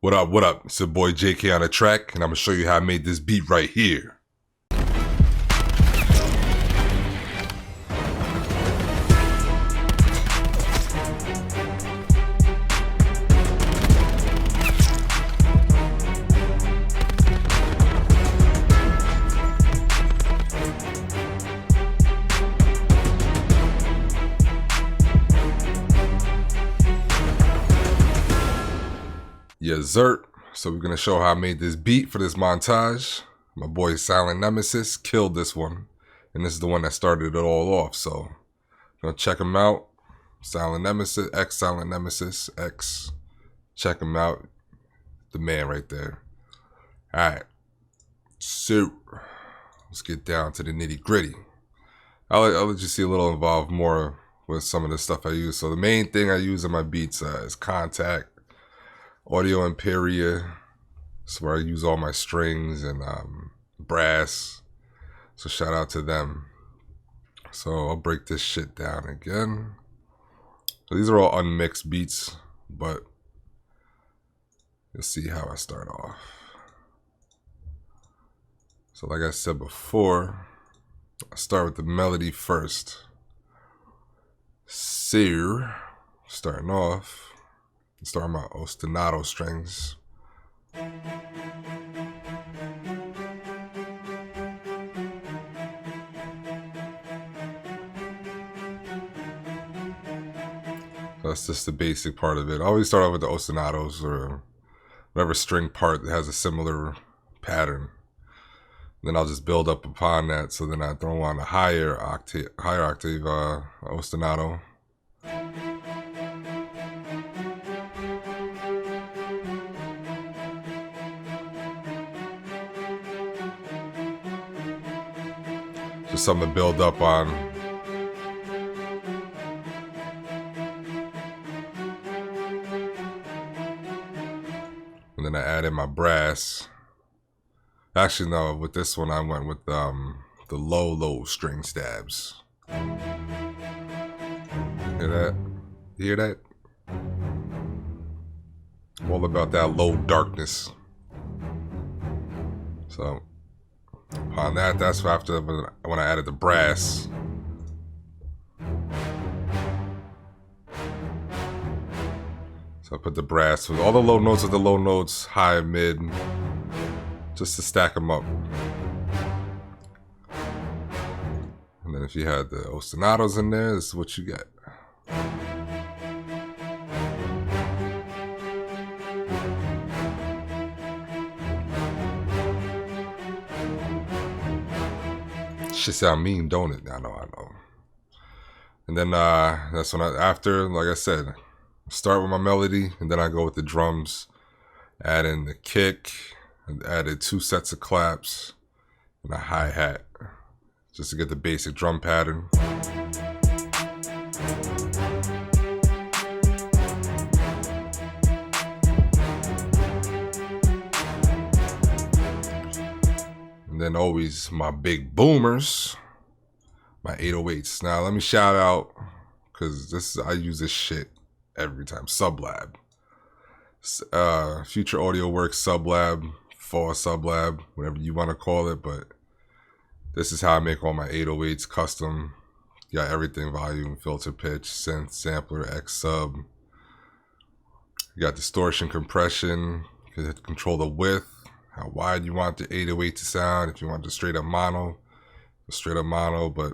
What up, what up? It's your boy JK on the track, and I'm gonna show you how I made this beat right here. Yes, Zert. So we're gonna show how I made this beat for this montage. My boy Silent Nemesis killed this one, and this is the one that started it all off. So gonna check him out. Silent Nemesis, X Silent Nemesis, X. Check him out. The man right there. Alright. So let's get down to the nitty gritty. I'll let you see a little involved more with some of the stuff I use. So the main thing I use in my beats is Contact, Audio Imperia. That's where I use all my strings and brass. So shout out to them. So I'll break this shit down again. So these are all unmixed beats, but you'll see how I start off. So like I said before, I start with the melody first. So starting off, starting my ostinato strings. So that's just the basic part of it. I always start off with the ostinatos or whatever string part that has a similar pattern. Then I'll just build up upon that. So then I throw on a higher octave ostinato. Just something to build up on. And then I add in my brass. Actually, no, with this one I went with the low string stabs. Hear that? You hear that? I'm all about that low darkness. So upon that, that's after when I added the brass. So I put the brass with all the low notes of the low notes, high, mid, just to stack them up. And then if you had the ostinatos in there, this is what you get. Shit sound mean, don't it? I know. And then that's when after, like I said, start with my melody, and then I go with the drums, add in the kick, and added 2 sets of claps and a hi-hat, just to get the basic drum pattern. And then always my big boomers, my 808s. Now let me shout out, because I use this shit every time. Sublab, Future Audio Works Sublab, Fall Sublab, whatever you want to call it. But this is how I make all my 808s custom. You got everything: volume, filter, pitch, synth, sampler, X sub. You got distortion, compression. You can control the width, how wide you want the 808 to sound. If you want the straight up mono, but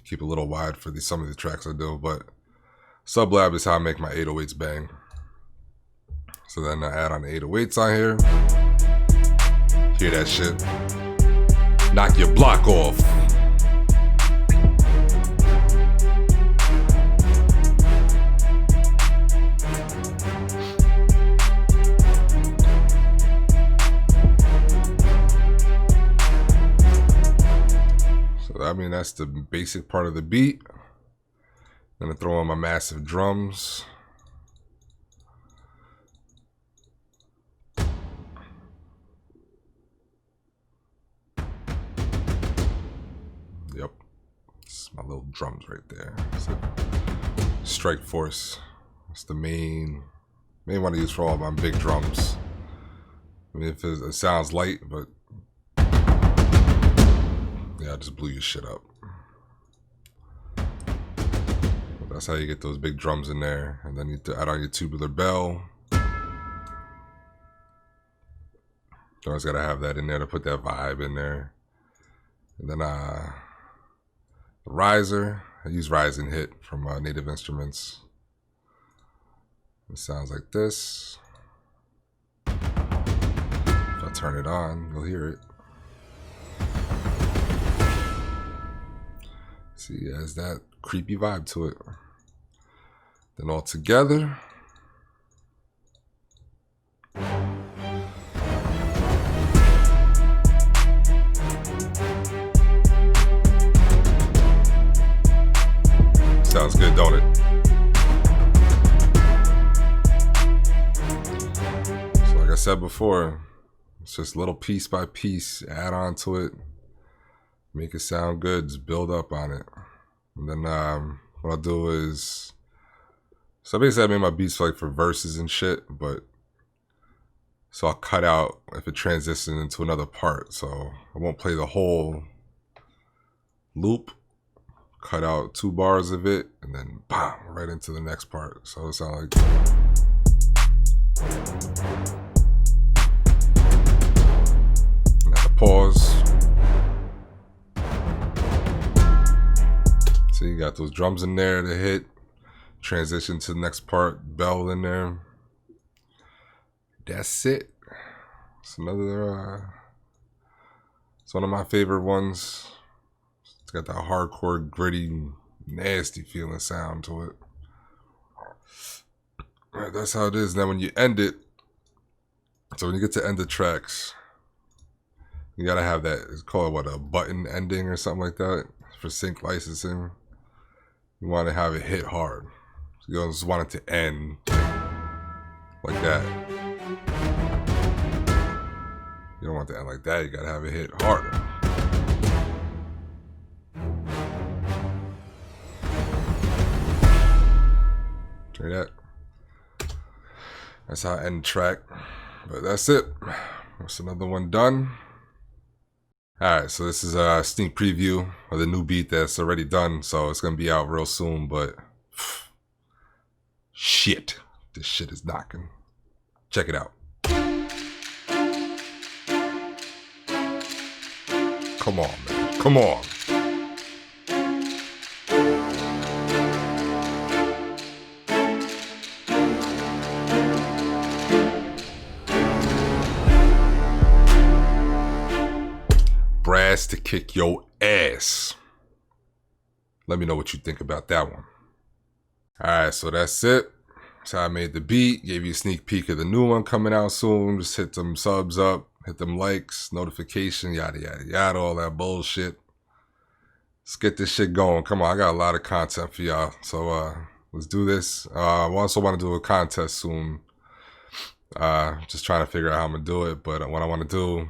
keep it a little wide for some of the tracks I do. But Sublab is how I make my 808s bang. So then I add on the 808s on here. Hear that shit? Knock your block off. So I mean, that's the basic part of the beat. Then I throw on my massive drums. Yep, it's my little drums right there. So, Strike Force. That's the main one to use for all my big drums. I mean, if it sounds light, but yeah, I just blew your shit up. But that's how you get those big drums in there. And then you have to add on your tubular bell. You always gotta have that in there to put that vibe in there. And then the riser, I use Rise and Hit from Native Instruments. It sounds like this. If I turn it on, you'll hear it. See, it has that creepy vibe to it. Then all together. Sounds good, don't it? So like I said before, it's just little piece by piece, add on to it, make it sound good, just build up on it. And then what I'll do is, so basically I made my beats like for verses and shit, but so I'll cut out if it transitions into another part. So I won't play the whole loop. Cut out 2 bars of it, and then bam, right into the next part. So it sounds like. Now the pause. So you got those drums in there to hit. Transition to the next part, bell in there. That's it. It's another. It's one of my favorite ones. It's got that hardcore, gritty, nasty feeling sound to it. All right, that's how it is. Now when you end it, so when you get to end the tracks, you gotta have that, it's called what, a button ending or something like that for sync licensing. You want to have it hit hard. So you just want it to end like that. You don't want it to end like that, you gotta have it hit harder. Hear that? That's how I end the track. But that's it. That's another one done. Alright, so this is a sneak preview of the new beat that's already done. So it's going to be out real soon, but shit. This shit is knocking. Check it out. Come on, man. Come on. Brass to kick your ass. Let me know what you think about that one. Alright, so that's it. That's how I made the beat. Gave you a sneak peek of the new one coming out soon. Just hit them subs up, hit them likes, notification, yada yada yada, all that bullshit. Let's get this shit going. Come on, I got a lot of content for y'all. So let's do this. I also want to do a contest soon. Just trying to figure out how I'm gonna do it. But what I want to do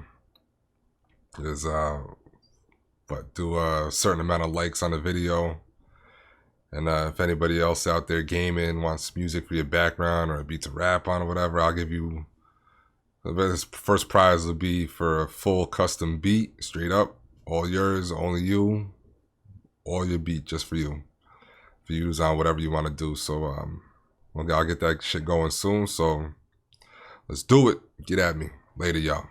is do a certain amount of likes on the video, and if anybody else out there gaming wants music for your background or a beat to rap on or whatever, I'll give you the first prize will be for a full custom beat, straight up, all yours, only you, all your beat just for you use on whatever you want to do. So I'll get that shit going soon, so let's do it. Get at me later, y'all.